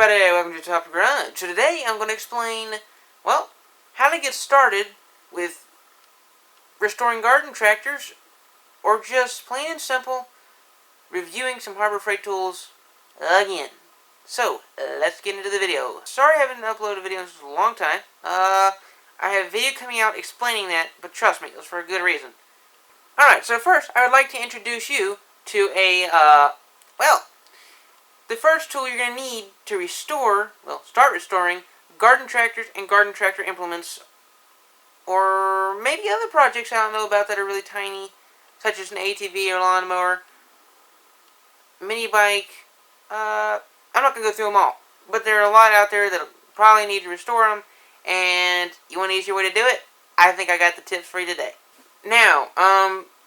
everybody, welcome to Top Garage. So today I'm going to explain, well, how to get started with restoring garden tractors, or just plain and simple, reviewing some Harbor Freight tools again. So, let's get into the video. Sorry I haven't uploaded a video in a long time. I have a video coming out explaining that, but trust me, it was for a good reason. Alright, so first, I would like to introduce you to the first tool you're going to need to start restoring garden tractors and garden tractor implements, or maybe other projects I don't know about that are really tiny, such as an ATV or lawnmower, mini bike. I'm not going to go through them all, but there are a lot out there that probably need to restore them, and you want an easier way to do it? I think I got the tips for you today. Now,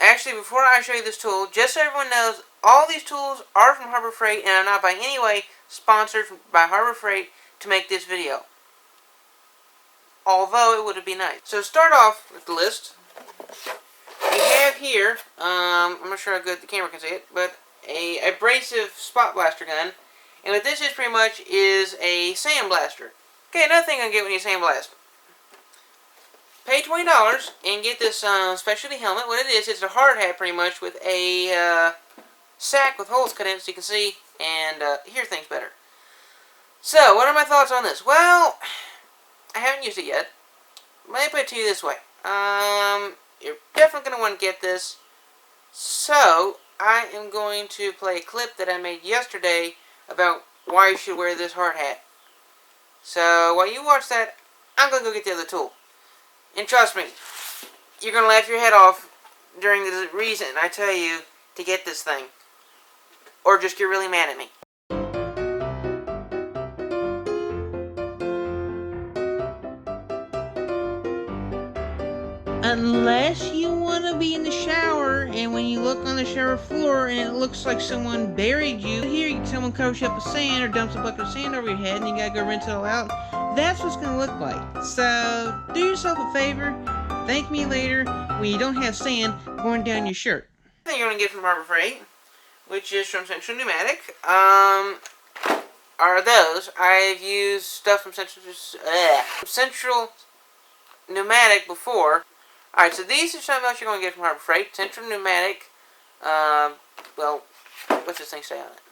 actually, before I show you this tool, just so everyone knows, all these tools are from Harbor Freight, and I'm not by any way sponsored by Harbor Freight to make this video. Although, it would be nice. So, start off with the list. We have here, I'm not sure how good the camera can see it, but a abrasive spot blaster gun. And what this is pretty much is a sandblaster. Okay, another thing I get when you sandblast. Pay $20 and get this specialty helmet. What it is, it's a hard hat pretty much with a sack with holes cut in so you can see and hear things better. So, what are my thoughts on this? Well, I haven't used it yet. Let me put it to you this way. You're definitely going to want to get this. So, I am going to play a clip that I made yesterday about why you should wear this hard hat. So, while you watch that, I'm going to go get the other tool. And trust me, you're going to laugh your head off during the reason I tell you to get this thing. Or just get really mad at me. Unless you want to be in the shower, and when you look on the shower floor and it looks like someone buried you, here someone covers you up with sand or dumps a bucket of sand over your head and you gotta go rinse it all out. That's what's going to look like. So, do yourself a favor, thank me later when you don't have sand going down your shirt. The thing you're going to get from Harbor Freight, which is from Central Pneumatic, are those. I've used stuff from Central Pneumatic before. Alright, so these are something else you're going to get from Harbor Freight. Central Pneumatic, well, what's this thing say on it?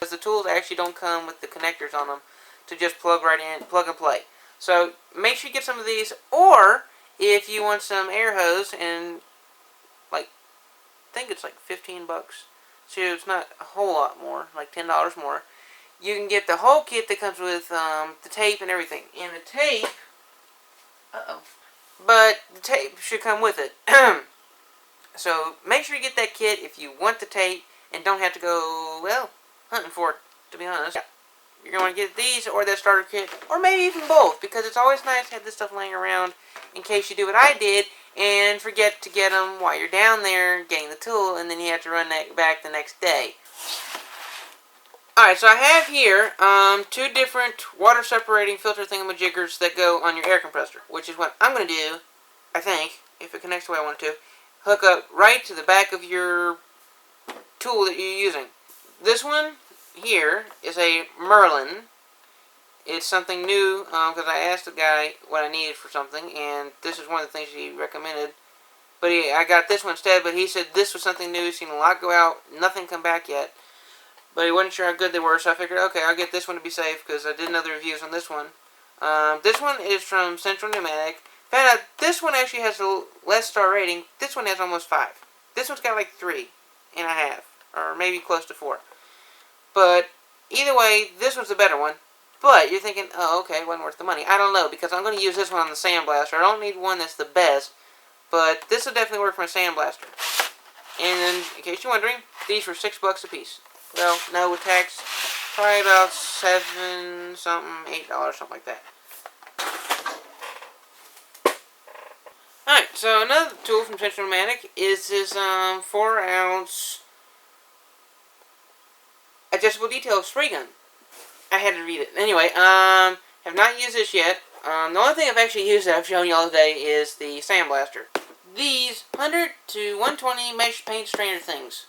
Because the tools actually don't come with the connectors on them to just plug right in, plug and play. So, make sure you get some of these, or if you want some air hose, and, I think it's like 15 bucks. So, it's not a whole lot more, like $10 more. You can get the whole kit that comes with the tape and everything. And the tape, but the tape should come with it. So, make sure you get that kit if you want the tape and don't have to go, well, hunting for it, to be honest. Yeah. You're going to get these or that starter kit, or maybe even both, because it's always nice to have this stuff laying around in case you do what I did and forget to get them while you're down there getting the tool, and then you have to run that back the next day. Alright, so I have here two different water separating filter thingamajiggers that go on your air compressor, which is what I'm going to do, I think, if it connects the way I want it to, hook up right to the back of your tool that you're using. This one here is a Merlin. It's something new, because I asked the guy what I needed for something, and this is one of the things he recommended. But I got this one instead, but he said this was something new. He's seen a lot go out, nothing come back yet. But he wasn't sure how good they were, so I figured, okay, I'll get this one to be safe, because I did another reviews on this one. This one is from Central Pneumatic. Found out this one actually has a less star rating. This one has almost 5. This one's got like 3.5, or maybe close to 4. But either way, this one's the better one. But you're thinking, oh, okay, it wasn't worth the money. I don't know, because I'm going to use this one on the sandblaster. I don't need one that's the best, but this will definitely work for a sandblaster. And then, in case you're wondering, these were $6 a piece. Well, no, with tax, probably about $7 something, $8, something like that. Alright, so another tool from Central Pneumatic is this 4-ounce adjustable detail spray gun. I had to read it. Anyway, have not used this yet. The only thing I've actually used that I've shown y'all today is the sandblaster. These 100 to 120 mesh paint strainer things.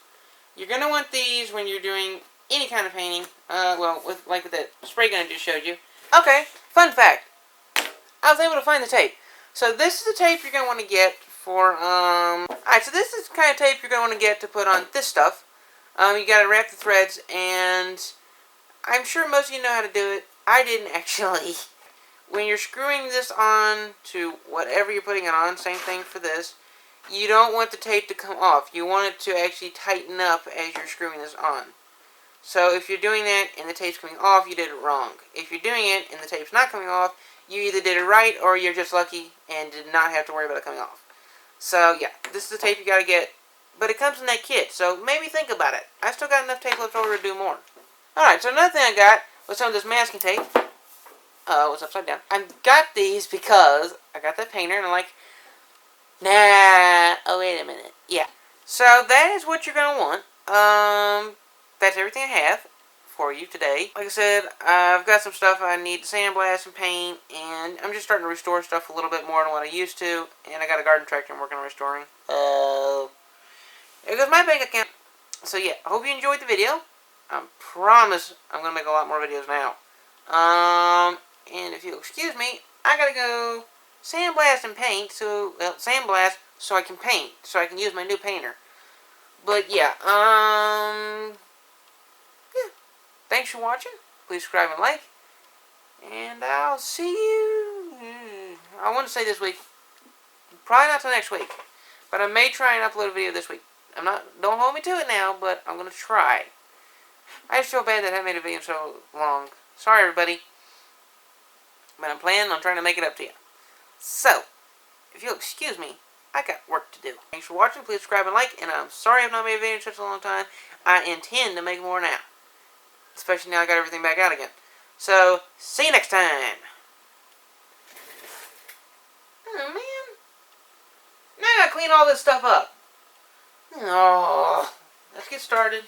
You're going to want these when you're doing any kind of painting. Well, with that spray gun I just showed you. Okay, fun fact. I was able to find the tape. So this is the tape you're going to want to get for, Alright, so this is the kind of tape you're going to want to get to put on this stuff. You got to wrap the threads, and I'm sure most of you know how to do it. I didn't actually. When you're screwing this on to whatever you're putting it on, same thing for this, you don't want the tape to come off. You want it to actually tighten up as you're screwing this on. So if you're doing that and the tape's coming off, you did it wrong. If you're doing it and the tape's not coming off, you either did it right or you're just lucky and did not have to worry about it coming off. So yeah, this is the tape you gotta get. But it comes in that kit, so maybe think about it. I still got enough tape left over to do more. Alright, so another thing I got was some of this masking tape. What's upside down? I got these because I got that painter and I'm like, nah, oh wait a minute. Yeah. So that is what you're gonna want. That's everything I have for you today. Like I said, I've got some stuff I need to sandblast and paint, and I'm just starting to restore stuff a little bit more than what I used to, and I got a garden tractor I'm working on restoring. There goes my bank account. So yeah, I hope you enjoyed the video. I promise I'm going to make a lot more videos now. And if you'll excuse me, I gotta go sandblast and paint, sandblast so I can paint, so I can use my new painter. But yeah, thanks for watching. Please subscribe and like. And I'll see you. I want to say this week. Probably not till next week. But I may try and upload a video this week. Don't hold me to it now, but I'm going to try. I just feel bad that I haven't made a video so long. Sorry, everybody. But I'm planning on trying to make it up to you. So, if you'll excuse me, I got work to do. Thanks for watching. Please subscribe and like. And I'm sorry I've not made a video in such a long time. I intend to make more now. Especially now I got everything back out again. So, see you next time. Oh, man. Now I gotta clean all this stuff up. Oh, let's get started.